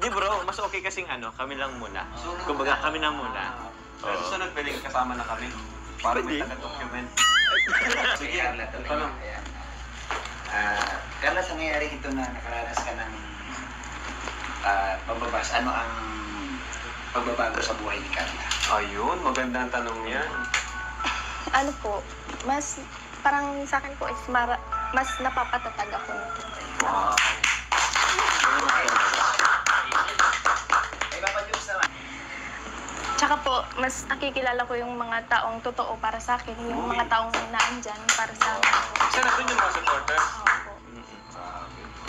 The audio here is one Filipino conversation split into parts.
Di bro, mas okay kasing kami lang muna. Kumbaga kami na muna. Pero sunod pwedeng kasama na kami. Para may taga-document. Sige, tanong. Carla, sa nangyayari ito na nakaranas ka ng pagbabas, ano ang pagbabago sa buhay ni Carla? Ayun, magandang tanong yan. Ano po, mas parang sa akin po is mas napapatatag ako. Wow. Tsaka po, mas nakikilala ko yung mga taong totoo para sa akin, yung mga taong naandyan para sa akin. Isa na rin yung mga supporters. Opo.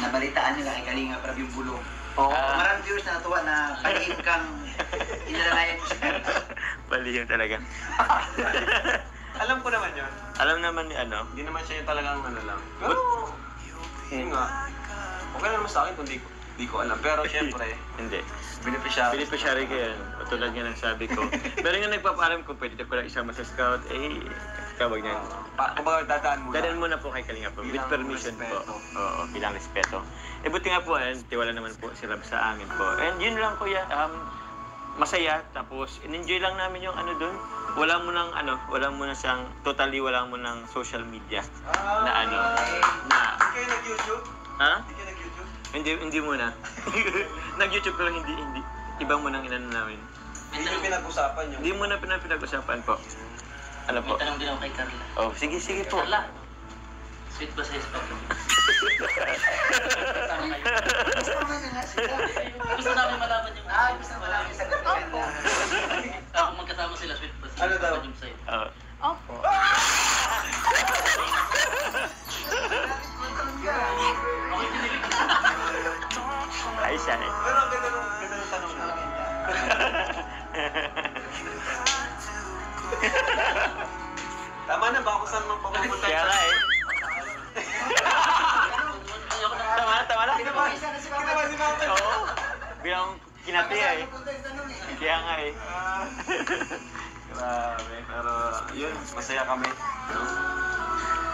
Nabalitaan nila kay Kalinga Prab yung bulong. Oo. Maraming viewers na natuwa na palihim kang inalalayan mo si Carla. Palihim talaga. Alam ko naman yun. Alam naman ni Hindi naman siya yung talagang lang. Pero, yun nga. Okay naman sa akin kung di ko alam. Pero syempre, Hindi. beneficiary. Beneficiary ko yan. Tulad nga ng sabi ko. Pero nga nagpapaalam kung pwede ko lang isama sa scout, tawag niyan. Kumbaga dadaan muna. Dadaan muna po kay Kalinga po. With Bilang permission po. respeto. Oo, bilang respeto. Buti nga po, tiwala naman po sila sa amin po. And yun lang kuya, masaya. Tapos, in-enjoy lang namin yung dun. Wala mo nang siyang, totally wala mo nang social media. Na Hindi kayo nag-YouTube? Ha? Hindi kayo nag-YouTube? Hindi muna. Nag-YouTube pero hindi. Ibang mo nang inano namin. Hindi nyo pinag-usapan yung... Hindi mo na pinag-usapan po. Ano po? May tanong din ako kay Carla. Oh, sige po. Carla, sweet ba sa spot? Gusto namin malaman yung... Gusto malaman sa Carla. Kung magkasama sila, sweet ba sa Ano daw? yung sa'yo? Opo. Okay, pinilig. Ay, siya eh. Pero ang ganda ng tanong na. Tama na ba ako saan magpapapunta? Kaya nga eh. Ayoko na. Tama na. Pinapakisa na si Mama. Ginawa si Mama. Oo. Bilang kinati eh. Kaya nga eh. Grabe, pero yun, masaya kami. No?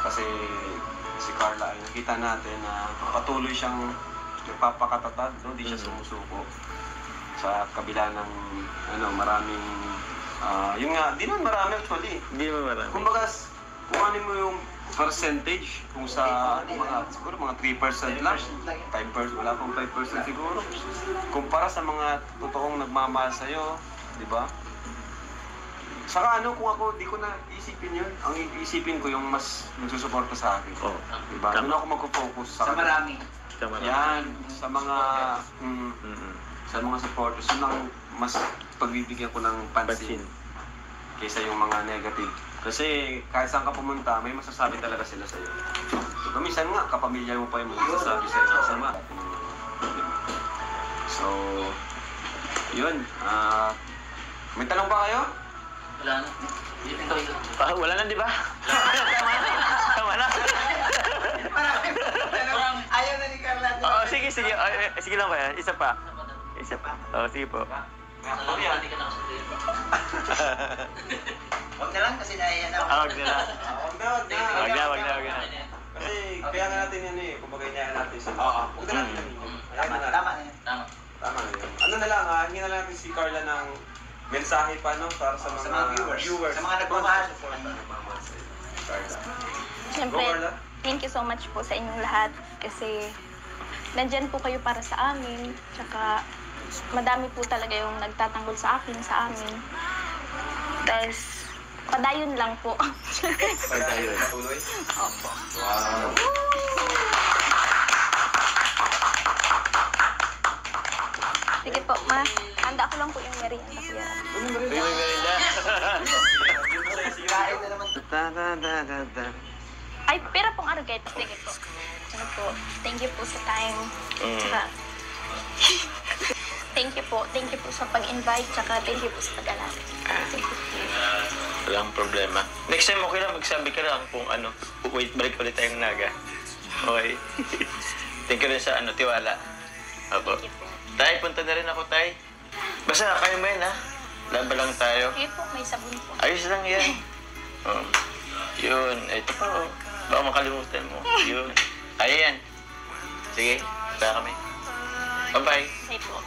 Kasi si Carla ay nakita natin na patuloy siyang nagpapakatatag, no? Di siya sumusuko. Sa kabila ng maraming yun nga, di naman marami actually. Hindi mo marami. Kumbaga, kung ano mo yung percentage, kung sa siguro mga 3% lang, 5%, wala pang 5% siguro. Kumpara sa mga totoong nagmamahal sa'yo, di ba? Saka kung ako, di ko na isipin yun. Ang iisipin ko yung mas nagsusuporta sa akin. Oo. Di ba? Doon ako magpo-focus Sa marami. Yan, sa mga sa mga supporters, yun ang mas pagbibigyan ko ng pansin kaysa yung mga negative. Kasi kahit saan ka pumunta, may masasabi talaga sila sa'yo. So, minsan nga, kapamilya mo pa yung masasabi sa'yo na sama. So, yun. May tanong ba kayo? Wala na. Ikaw. Wala na, di ba? Tama na. Marami. Ayaw na ni Carla. Oo, sige. Sige lang ba yan? Isa pa. Oo, sige po. Hindi ka nakasunod. Huwag na lang kasi naiyan ako. Huwag na. Wag na. Kasi kaya nga natin kumbaga inayaan natin sila. Huwag na natin kanina. Tama na yan. Tama. Tama na yun. Ano na lang hingin na lang natin si Carla ng mensahe pa para sa mga viewers. Sa mga nagmamahal. Carla. Siyempre, Go, Carla. thank you so much po sa inyong lahat kasi nandyan po kayo para sa amin. Tsaka madami po talaga yung nagtatanggol sa amin. Dahil padayon lang po. Pagdayo. Tuloy. Opo. Wow. Sige po, handa ko lang po yung merienda ko yan. May merinda. Kain na naman. Ay, pero pong arugay. Sige po. Ano po, thank you po sa time. Tsaka, thank you po sa pag-invite. Tsaka thank you po sa pag-alala. Thank you. Walang problema. Next time okay lang, magsabi ka lang kung wait, balik ulit tayong Naga. Okay? Thank you rin sa tiwala. Opo. Tay, punta na rin ako, Tay. Basta, kayo mo yan, ha? Laban lang tayo. Okay po, may sabon po. Ayos lang yan. Yun. Ito pa, Baka makalimutan mo. Yun. Ayan. Sige, kaya kami. Bye-bye. Say po.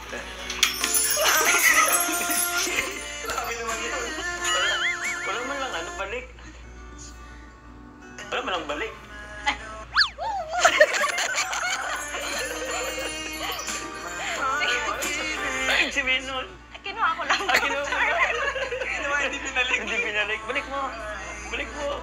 Grabe naman yun. Wala man lang ano, balik. Wala man lang balik. Ay, si Minon. Kinuha ko lang. Ah, kinuha mo na. Hindi binalik. Hindi binalik. Balik mo. Balik mo.